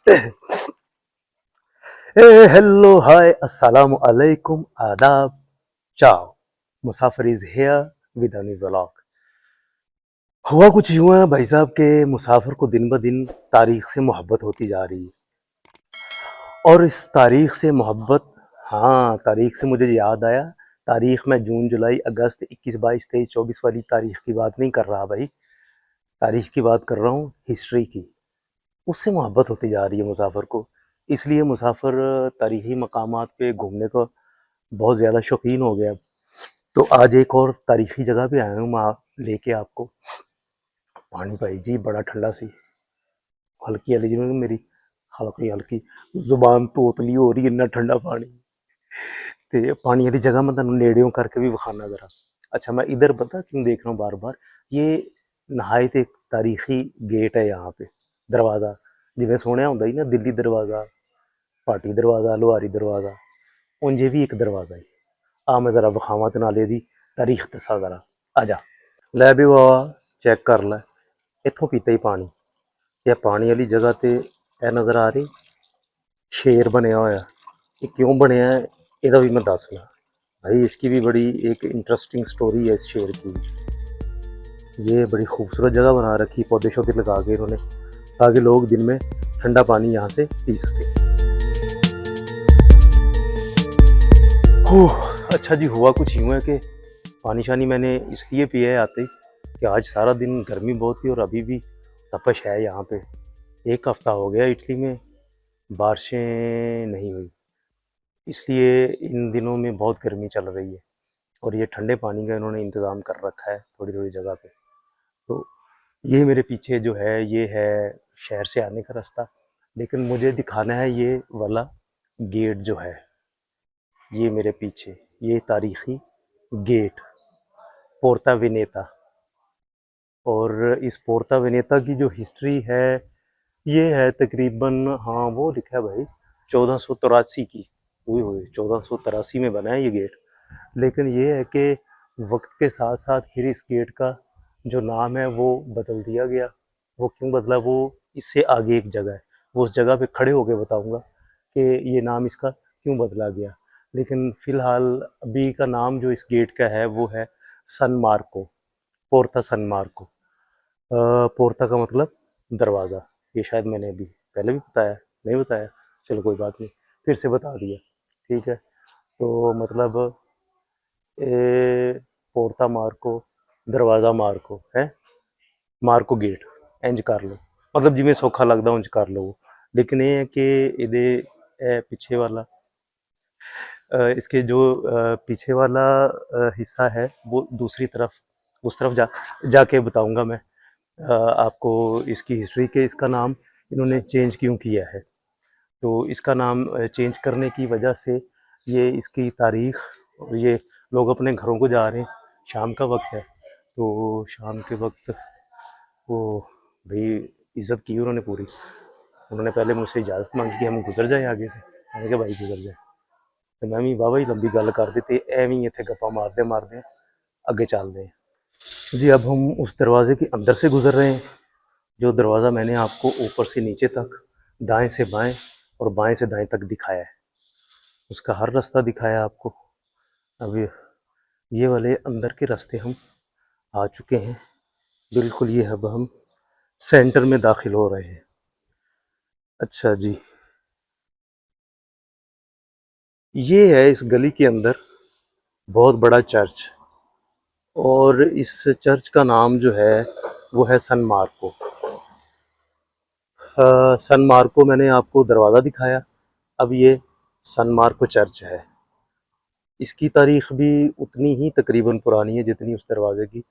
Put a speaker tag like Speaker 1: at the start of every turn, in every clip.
Speaker 1: Hello hi अस्सलाम alaikum आदाब चाओ मुसाफिर is here with a new vlog. हुआ कुछ यूं है भाई साहब के मुसाफिर को दिन ब दिन तारीख से मोहब्बत होती जा रही है। और इस तारीख से मोहब्बत, हाँ तारीख से मुझे याद आया। तारीख में जून जुलाई अगस्त 21 22 23 24 वाली तारीख की बात नहीं कर रहा भाई। तारीख की बात कर रहा हूँ, हिस्ट्री की। उससे मोहब्बत होती जा रही है मुसाफिर को। इसलिए मुसाफिर तारीखी मकामात पे घूमने का बहुत ज़्यादा शौकीन हो गया। तो आज एक और तारीखी जगह पे आया हूँ मैं लेके आपको। पानी भाई जी बड़ा ठंडा सी, हल्की हल्की जिमें मेरी हल्की हल्की जुबान तोतली हो रही है, इन्ना ठंडा पानी। ते पानी वाली जगह मैं तेन नेड़ियों करके भी विखाना जरा। अच्छा मैं इधर पता क्यों देख रहा हूँ बार बार, ये नहायत एक तारीखी गेट है यहाँ पे, दरवाज़ा। जिमें सुने होंगे ही ना, दिल्ली दरवाज़ा, पाटी दरवाज़ा, लोहारी दरवाज़ा, उंजे भी एक दरवाज़ा है। आ मैं जरा विखावा ते नाले दी तारीख दसा जरा, आजा। लै भी बाबा चेक कर लै, इत्थों पीता ही पानी। यह पानी वाली जगह ते ए नज़र आ रही शेर बनया होया। ये क्यों बनया है ਇਹਦਾ भी मैं दसना भाई। इसकी भी बड़ी एक इंटरेस्टिंग स्टोरी है इस शेर की। ये बड़ी खूबसूरत जगह बना रखी, पौधे शौधे लगा के इन्होंने, ताकि लोग दिन में ठंडा पानी यहाँ से पी सके। अच्छा जी, हुआ कुछ यूँ है कि पानी शानी मैंने इसलिए पिया है आते ही कि आज सारा दिन गर्मी बहुत थी और अभी भी तपश है यहाँ पे। एक हफ्ता हो गया इटली में बारिशें नहीं हुई, इसलिए इन दिनों में बहुत गर्मी चल रही है। और ये ठंडे पानी का इन्होंने इंतज़ाम कर रखा है थोड़ी थोड़ी जगह पे। तो ये मेरे पीछे जो है ये है शहर से आने का रास्ता। लेकिन मुझे दिखाना है ये वाला गेट जो है, ये मेरे पीछे, ये तारीखी गेट, पोर्ता वेनेता। और इस पोर्ता वेनेता की जो हिस्ट्री है ये है तकरीबन, हाँ वो लिखा है भाई 1483 की। हुई हुई 1483 में बना है ये गेट। लेकिन ये है कि वक्त के साथ साथ फिर इस गेट का जो नाम है वो बदल दिया गया। वो क्यों बदला, वो इससे आगे एक जगह है, वो उस जगह पे खड़े होके बताऊंगा कि ये नाम इसका क्यों बदला गया। लेकिन फ़िलहाल अभी का नाम जो इस गेट का है वो है सन मार्को, पोर्ता सन मार्को। पोर्ता का मतलब दरवाज़ा। ये शायद मैंने अभी पहले भी बताया, नहीं बताया, चलो कोई बात नहीं, फिर से बता दिया। ठीक है, तो मतलब ए, पोर्ता मार्को, दरवाज़ा मार्को है, मार्को गेट इंज कर लो, मतलब जिमें सौखा लगता उंज कर लो। लेकिन ये है कि ਇਹਦੇ पीछे वाला इसके जो पीछे वाला हिस्सा है वो दूसरी तरफ, उस तरफ जाके बताऊंगा मैं आपको इसकी हिस्ट्री के इसका नाम इन्होंने चेंज क्यों किया है। तो इसका नाम चेंज करने की वजह से ये इसकी तारीख, और ये लोग अपने घरों को जा रहे हैं, शाम का वक्त है। तो शाम के वक्त वो भाई इज़्ज़त की उन्होंने पूरी। उन्होंने पहले मुझसे इजाज़त मांगी कि हम गुजर जाए आगे से, मैंने कहा भाई गुजर जाए। तो मैं भी वाह ही लंबी गल कर दी ते एवें ही इत्थे गप्पा मारते मारते आगे चलते हैं। जी अब हम उस दरवाजे के अंदर से गुजर रहे हैं। जो दरवाज़ा मैंने आपको ऊपर से नीचे तक, दाएं से बाएं और बाएं से दाएं तक दिखाया है, उसका हर रास्ता दिखाया आपको। अब ये वाले अंदर के रास्ते हम आ चुके हैं, बिल्कुल ये अब हम सेंटर में दाखिल हो रहे हैं। अच्छा जी, ये है इस गली के अंदर बहुत बड़ा चर्च, और इस चर्च का नाम जो है वो है सन मार्को। सन मार्को मैंने आपको दरवाज़ा दिखाया, अब ये सन मार्को चर्च है। इसकी तारीख भी उतनी ही तकरीबन पुरानी है जितनी उस दरवाज़े की।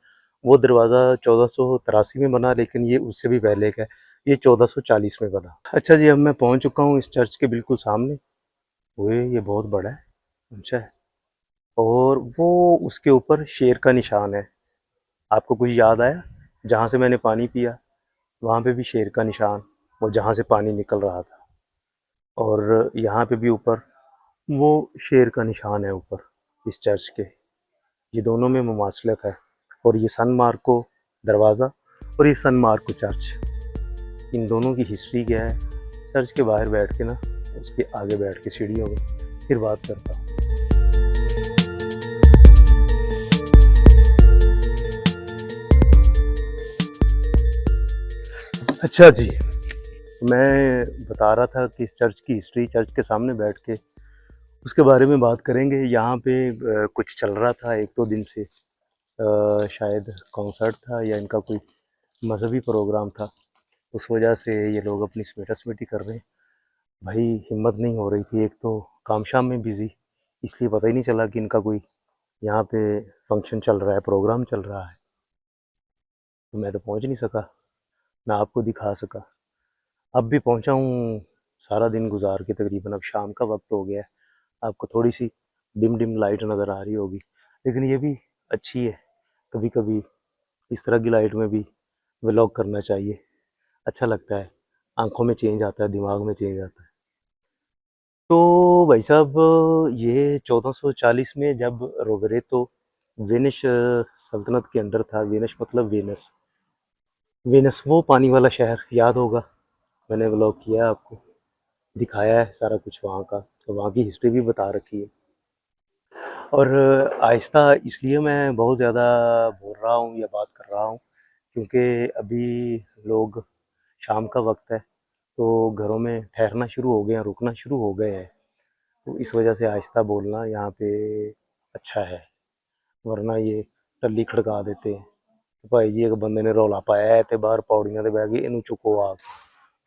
Speaker 1: वो दरवाज़ा 1483 में बना, लेकिन ये उससे भी पहले का है, ये 1440 में बना। अच्छा जी, अब मैं पहुंच चुका हूँ इस चर्च के बिल्कुल सामने। ओए ये बहुत बड़ा है, ऊंचा है, और वो उसके ऊपर शेर का निशान है। आपको कुछ याद आया, जहाँ से मैंने पानी पिया वहाँ पे भी शेर का निशान, वो जहाँ से पानी निकल रहा था, और यहाँ पे भी ऊपर वो शेर का निशान है ऊपर इस चर्च के। ये दोनों में मुमासलत है। और ये सन मार्को दरवाज़ा और ये सन मार्को चर्च, इन दोनों की हिस्ट्री क्या है चर्च के बाहर बैठ के ना, उसके आगे बैठ के सीढ़ियों में फिर बात करता हूँ। अच्छा जी, मैं बता रहा था कि इस चर्च की हिस्ट्री, चर्च के सामने बैठ के उसके बारे में बात करेंगे। यहाँ पे कुछ चल रहा था 1-2 दिन से, शायद कॉन्सर्ट था या इनका कोई मज़हबी प्रोग्राम था। उस वजह से ये लोग अपनी समेटा-समेटी कर रहे हैं। भाई हिम्मत नहीं हो रही थी, एक तो काम-शाम में बिज़ी, इसलिए पता ही नहीं चला कि इनका कोई यहाँ पे फंक्शन चल रहा है, प्रोग्राम चल रहा है। तो मैं तो पहुँच नहीं सका, ना आपको दिखा सका। अब भी पहुँचा हूँ, सारा दिन गुज़ार के तकरीबन अब शाम का वक़्त हो गया है। आपको थोड़ी-सी डिम-डिम लाइट नज़र आ रही होगी, लेकिन ये भी अच्छी है। कभी-कभी इस तरह की लाइट में भी व्लॉग करना चाहिए, अच्छा लगता है। आँखों में चेंज आता है, दिमाग में चेंज आता है। तो भाई साहब, ये 1440 में जब रोवेरेतो वेनिस सल्तनत के अंडर था। वेनिस मतलब वेनस, वेनस वो पानी वाला शहर याद होगा, मैंने व्लॉग किया है, आपको दिखाया है सारा कुछ वहाँ का, तो वहाँ की हिस्ट्री भी बता रखी है। और आहिस्ता इसलिए मैं बहुत ज़्यादा बोल रहा हूँ या बात कर रहा हूँ, क्योंकि अभी लोग, शाम का वक्त है, तो घरों में ठहरना शुरू हो गए हैं, रुकना शुरू हो गए हैं। तो इस वजह से आहिस्ता बोलना यहाँ पे अच्छा है, वरना ये टल्ली खड़का देते हैं कि भाई जी एक बंदे ने रौला पाया है, ते बाहर पौड़ियां ते बह गए, इनू चुको आप।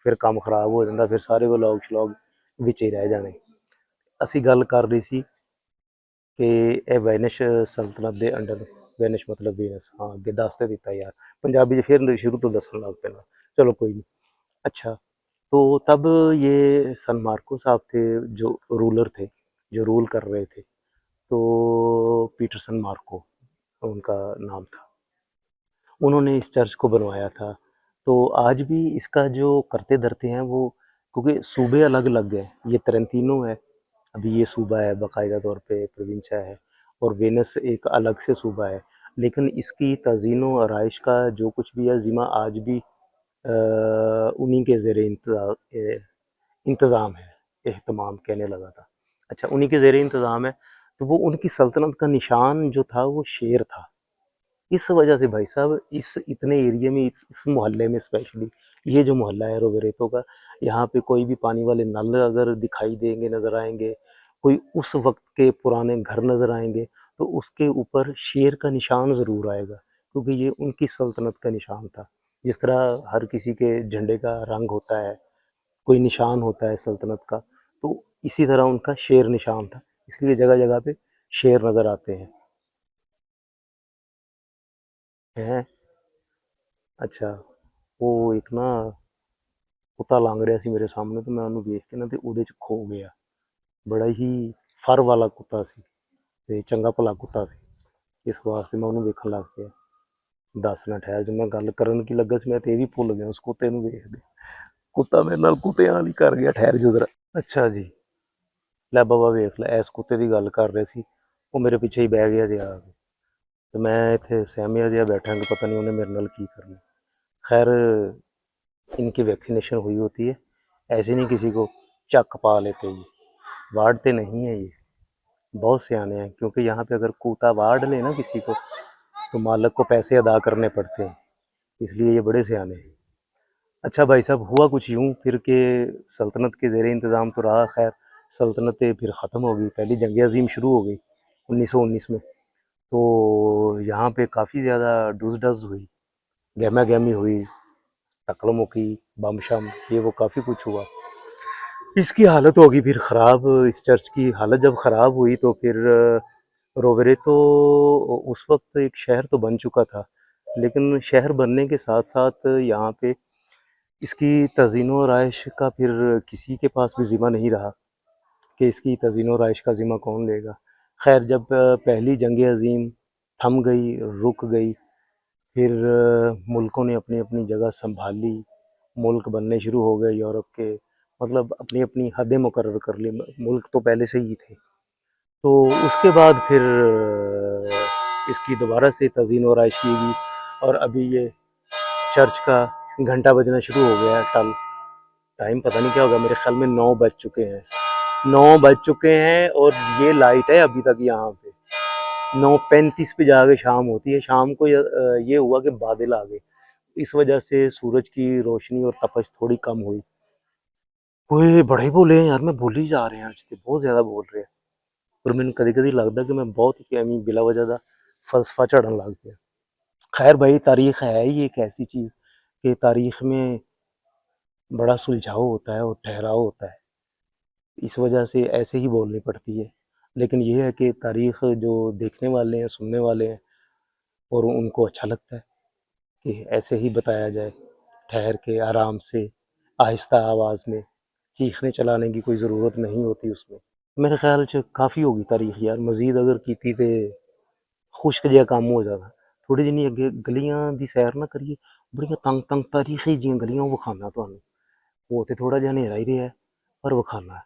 Speaker 1: फिर काम खराब हो जाता, फिर सारे व्लॉग शलॉग विच ही रह जाने। ਅਸੀਂ ਗੱਲ ਕਰ ਰਹੀ ਸੀ कि ਇਹ ਵੈਨਿਸ਼ सल्तनत ਦੇ अंडर, वैनिश मतलब वीनस, हाँ अगे दस तो दिता यार, पंजाबी फिर शुरू तो दसन लग पैना, चलो कोई नहीं। अच्छा, तो तब ये सन मार्को साहब थे जो रूलर थे, जो रूल कर रहे थे। तो पीटरसन मार्को उनका नाम था, उन्होंने इस चर्च को बनवाया था। तो आज भी इसका जो करते धरते हैं वो, क्योंकि सूबे अलग अलग हैं, ये ट्रेंटिनो है, अभी ये सूबा है बाकायदा तौर पे, प्रोविंशिया है, और वेनिस एक अलग से सूबा है। लेकिन इसकी तज़ीनो आराइश का जो कुछ भी है ज़िम्मा आज भी उन्हीं के ज़ेर इंतज़ाम है, एहतमाम कहने लगा था। अच्छा, उन्हीं के ज़ेर इंतज़ाम है। तो वो उनकी सल्तनत का निशान जो था वो शेर था। इस वजह से भाई साहब, इस इतने एरिया में, इस मोहल्ले में स्पेशली, ये जो मोहल्ला है रोवेरेतो का, यहाँ पे कोई भी पानी वाले नल अगर दिखाई देंगे, नज़र आएंगे, कोई उस वक्त के पुराने घर नज़र आएंगे, तो उसके ऊपर शेर का निशान ज़रूर आएगा, क्योंकि ये उनकी सल्तनत का निशान था। जिस तरह हर किसी के झंडे का रंग होता है, कोई निशान होता है सल्तनत का, तो इसी तरह उनका शेर निशान था, इसलिए जगह जगह पे शेर नज़र आते हैं। हैं, अच्छा, वो एक ना कुत्ता लंघ ਰਿਹਾ ਸੀ ਮੇਰੇ ਸਾਹਮਣੇ, ਤੇ ਮੈਂ ਉਹਨੂੰ ਵੇਖ ਕੇ ਨਾ ਤੇ ਉਹਦੇ 'ਚ ਖੋ ਗਿਆ। ਬੜਾ ਹੀ ਫਰ ਵਾਲਾ ਕੁੱਤਾ ਸੀ ਤੇ ਚੰਗਾ ਭਲਾ ਕੁੱਤਾ ਸੀ, ਇਸ ਵਾਸਤੇ ਮੈਂ ਉਹਨੂੰ ਵੇਖਣ ਲੱਗ ਪਿਆ। ਦੱਸ ਨਾ ਠਹਿਰ, ਜਦੋਂ ਮੈਂ ਗੱਲ ਕਰਨ ਕੀ ਲੱਗਾ ਸੀ, ਮੈਂ ਤੇ ਇਹ ਵੀ ਭੁੱਲ ਗਿਆ ਉਸ ਕੁੱਤੇ ਨੂੰ ਵੇਖ ਕੇ। ਕੁੱਤਾ ਮੇਰੇ ਨਾਲ ਕੁੱਤਿਆਂ ਵਾਲੀ ਕਰ ਗਿਆ, ਠਹਿਰ ਜੋ ਜ਼ਰਾ। ਅੱਛਾ ਜੀ, ਲੈ ਬਾਬਾ ਵੇਖ ਲੈ, ਇਸ ਕੁੱਤੇ ਦੀ ਗੱਲ ਕਰ ਰਹੇ ਸੀ, ਉਹ ਮੇਰੇ ਪਿੱਛੇ ਹੀ ਬਹਿ ਗਿਆ ਜਿਹਾ ਆ ਕੇ, ਤੇ ਮੈਂ ਇੱਥੇ ਸਹਿਮਿਆ ਜਿਹਾ ਬੈਠਾ ਕਿ पता नहीं उन्हें मेरे नाल की करना। खैर, इनकी वैक्सीनेशन हुई होती है, ऐसे नहीं किसी को चक पा लेते, ये वार्डते नहीं है, ये बहुत सियाने हैं, क्योंकि यहाँ पे अगर कुत्ता वार्ड ले ना किसी को, तो मालिक को पैसे अदा करने पड़ते हैं, इसलिए ये बड़े सियाने हैं। अच्छा भाई साहब, हुआ कुछ यूँ फिर के सल्तनत के ज़ेर इंतज़ाम तो रहा, खैर सल्तनतें फिर ख़त्म हो गई, पहली जंग अज़ीम शुरू हो गई 1919 में। तो यहाँ पे काफ़ी ज़्यादा डूस डस हुई, गहमा गहमी हुई, टक्कर मुक्की, बम शम, ये वो काफ़ी कुछ हुआ। इसकी हालत होगी फिर ख़राब, इस चर्च की हालत जब ख़राब हुई तो फिर रोवेरेतो उस वक्त एक शहर तो बन चुका था, लेकिन शहर बनने के साथ साथ यहाँ पे इसकी तज़ीनो आराइश का फिर किसी के पास भी ज़िम्मा नहीं रहा कि इसकी तज़ीनो आराइश का ज़िम्मा कौन लेगा। खैर, जब पहली जंग अज़ीम थम गई, रुक गई, फिर मुल्कों ने अपनी अपनी जगह संभाली, मुल्क बनने शुरू हो गए यूरोप के, मतलब अपनी अपनी हदें मुकर्रर कर ली, मुल्क तो पहले से ही थे। तो उसके बाद फिर इसकी दोबारा से तज़ीन व आराइश की गई, और अभी ये चर्च का घंटा बजना शुरू हो गया है, टल, टाइम पता नहीं क्या होगा, मेरे ख्याल में 9 बज चुके हैं, 9 बज चुके हैं और ये लाइट है अभी तक यहाँ पे। 9:35 पे जाके शाम होती है। शाम को ये हुआ कि बादल आ गए, इस वजह से सूरज की रोशनी और तपश थोड़ी कम हुई। ओए बड़े ही बोले हैं यार, मैं बोल ही जा रहे हैं आज तो बहुत ज़्यादा बोल रहे हैं। और मैंने कभी कभी लगता कि मैं बहुत ही एमी बिला वजह का फलसफा चढ़न लग गया। खैर भाई, तारीख है ही एक ऐसी चीज़ कि तारीख में बड़ा सुलझाव होता है और ठहराव होता है, इस वजह से ऐसे ही बोलनी पड़ती है। लेकिन ये है कि तारीख जो देखने वाले हैं, सुनने वाले हैं, और उनको अच्छा लगता है कि ऐसे ही बताया जाए, ठहर के आराम से, आहिस्ता आवाज़ में। चीखने चलाने की कोई ज़रूरत नहीं होती उसमें। मेरे ख्याल से काफ़ी होगी तारीख यार, मज़ीद अगर कीती ते खुश्क जिहा काम हो जाता। थोड़ी जिन्नी अगे गलियां दी सैर ना करिए, बड़ियां तंग तंग तारीखी जिहियां गलियां वो विखाना तुहानू। वो तो थोड़ा जिहा नेरा ही रहा है, पर विखाना है।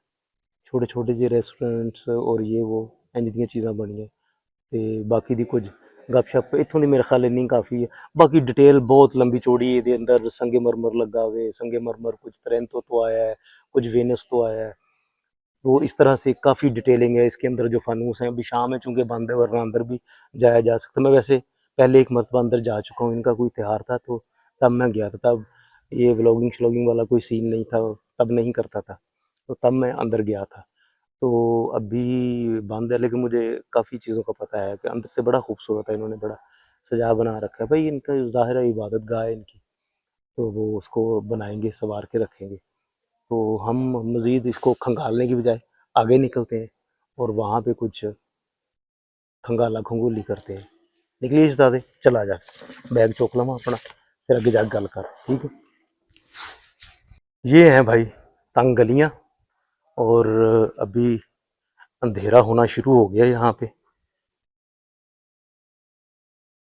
Speaker 1: छोटे छोटे जे रेस्टोरेंट्स और ये वो इंज दियां चीज़ां बनियां ते बाकी दी कुछ गपशप इत्थों दी मेरे ख्याल इन्नी काफ़ी है। बाकी डिटेल बहुत लंबी चौड़ी इहदे अंदर संगमरमर लगा हुए, संगमरमर कुछ तरेंतो तो आया है, कुछ वेनस तो आया है। वो इस तरह से काफ़ी डिटेलिंग है इसके अंदर जो फानूस हैं। अभी शाम है चूँकि बंद है, वरना अंदर भी जाया जा सकता। मैं वैसे पहले एक मरतबा अंदर जा चुका हूँ, इनका कोई त्योहार था तो तब मैं गया था। तब ये व्लॉगिंग श्लॉगिंग वाला कोई सीन नहीं था, तब नहीं करता था, तो तब मैं अंदर गया था। तो अभी बंद है, लेकिन मुझे काफ़ी चीज़ों का पता है कि अंदर से बड़ा खूबसूरत है, इन्होंने बड़ा सजा बना रखा है। भाई इनका ज़ाहिर है इबादत गाह है इनकी, तो वो उसको बनाएंगे, संवार के रखेंगे। तो हम मज़ीद इसको खंगालने की बजाय आगे निकलते हैं और वहाँ पे कुछ खंगाला खंगूली करते हैं। निकलिए शहजादे, चला जा, बैग चुक लवां अपना, फिर अगे जाके गल कर, ठीक है। ये हैं भाई तंग गलियाँ, और अभी अंधेरा होना शुरू हो गया यहाँ पे।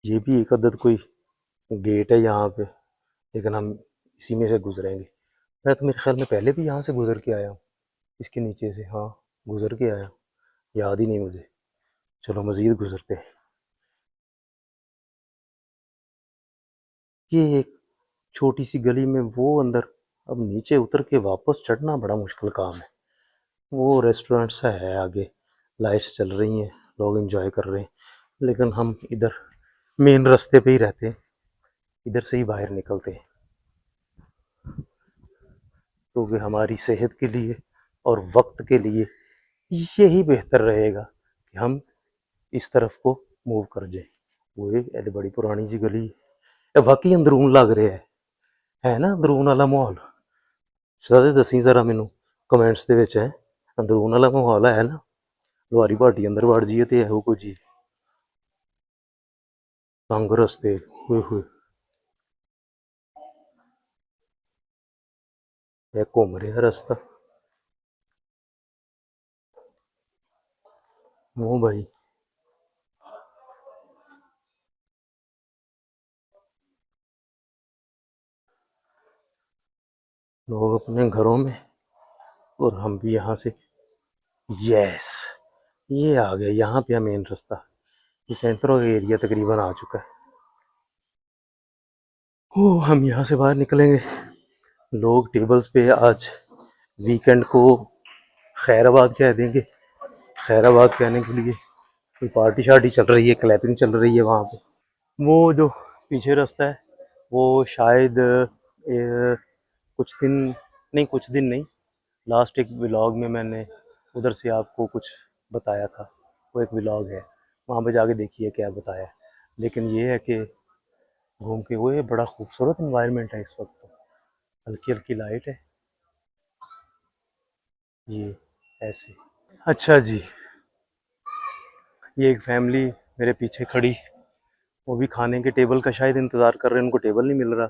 Speaker 1: ये भी एक अदद कोई गेट है यहाँ पे, लेकिन हम इसी में से गुजरेंगे। मैं तो मेरे ख्याल में पहले भी यहाँ से गुजर के आया हूँ, इसके नीचे से, हाँ गुजर के आया हूँ, याद ही नहीं मुझे। चलो मज़ीद गुजरते हैं। ये एक छोटी सी गली में वो अंदर, अब नीचे उतर के वापस चढ़ना बड़ा मुश्किल काम है। वो रेस्टोरेंट सा है आगे, लाइट्स चल रही हैं, लोग एंजॉय कर रहे हैं, लेकिन हम इधर मेन रास्ते पे ही रहते हैं, इधर से ही बाहर निकलते हैं, क्योंकि हमारी सेहत के लिए और वक्त के लिए यही बेहतर रहेगा कि हम इस तरफ को मूव कर जाए। वो एक बड़ी पुरानी जी गली है, वाकई अंदरून लग रहा है ना, अंदरून वाला माहौल। सदा दसी जरा मैनू कमेंट्स दे विच, है अंदरून वाला माहौल है ना, लुहारी भाटी अंदर वड़ जाइए तो ਇਹੋ कुछ ही तंग रस्ते, होए होए, यह घूम रहा रास्ता। वो भाई लोग अपने घरों में, और हम भी यहाँ से, यस, ये आ गया यहाँ पे मेन रास्ता। ये सेंट्रो एरिया तकरीबन आ चुका है। ओ हम यहाँ से बाहर निकलेंगे। लोग टेबल्स पे आज वीकेंड को खैराबाद कह देंगे, खैराबाद कहने के लिए कोई पार्टी शार्टी चल रही है, क्लैपिंग चल रही है वहाँ पे। वो जो पीछे रास्ता है वो शायद कुछ दिन नहीं, कुछ दिन नहीं, लास्ट एक व्लॉग में मैंने उधर से आपको कुछ बताया था, वो एक व्लॉग है, वहाँ पे जाके देखिए क्या बताया है। लेकिन ये है कि घूम के वो, ये बड़ा खूबसूरत इन्वायरमेंट है इस वक्त तो, हल्की हल्की लाइट है ये, ऐसे। अच्छा जी, ये एक फैमिली मेरे पीछे खड़ी, वो भी खाने के टेबल का शायद इंतज़ार कर रहे हैं, उनको टेबल नहीं मिल रहा।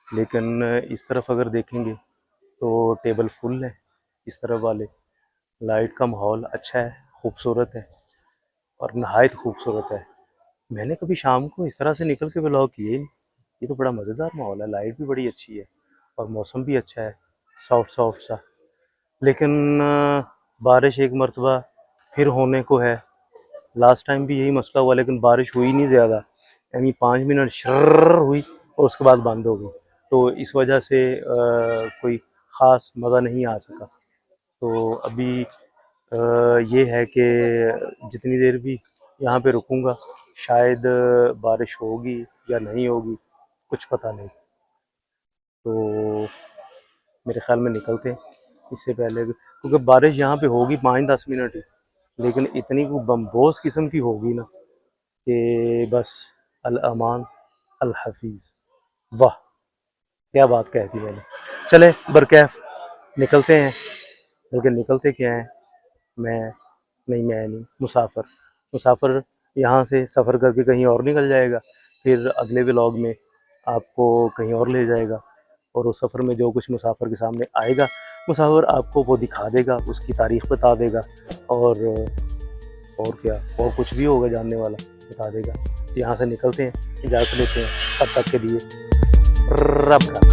Speaker 1: लेकिन इस तरफ अगर देखेंगे तो टेबल फुल है, इस तरफ वाले। लाइट का माहौल अच्छा है, खूबसूरत है, और नहायत खूबसूरत है। मैंने कभी शाम को इस तरह से निकल के व्लॉग किए ही नहीं। ये तो बड़ा मज़ेदार माहौल है, लाइट भी बड़ी अच्छी है और मौसम भी अच्छा है, सॉफ्ट सॉफ्ट सा। लेकिन बारिश एक मरतबा फिर होने को है। लास्ट टाइम भी यही मसला हुआ, लेकिन बारिश हुई नहीं ज़्यादा, यानी 5 मिनट शर्र हुई और उसके बाद बंद हो गई। तो इस वजह से कोई ख़ास मज़ा नहीं आ सका। तो अभी ये है कि जितनी देर भी यहाँ पे रुकूँगा शायद बारिश होगी या नहीं होगी, कुछ पता नहीं। तो मेरे ख़्याल में निकलते हैं इससे पहले, क्योंकि बारिश यहाँ पे होगी 5-10 मिनट ही, लेकिन इतनी को बम्बोस किस्म की होगी ना कि बस अल अमान अल हफीज़। वाह! क्या बात कह दी मैंने। चले बरकैफ निकलते हैं, बल्कि निकलते क्या हैं, मैं नहीं, मुसाफ़िर यहाँ से सफ़र करके कहीं और निकल जाएगा, फिर अगले व्लॉग में आपको कहीं और ले जाएगा, और उस सफ़र में जो कुछ मुसाफ़िर के सामने आएगा, मुसाफ़िर आपको वो दिखा देगा, उसकी तारीख़ बता देगा, और क्या, और कुछ भी होगा जानने वाला बता देगा। यहाँ से निकलते हैं, इजाज़त लेते हैं, तब तक के लिए रब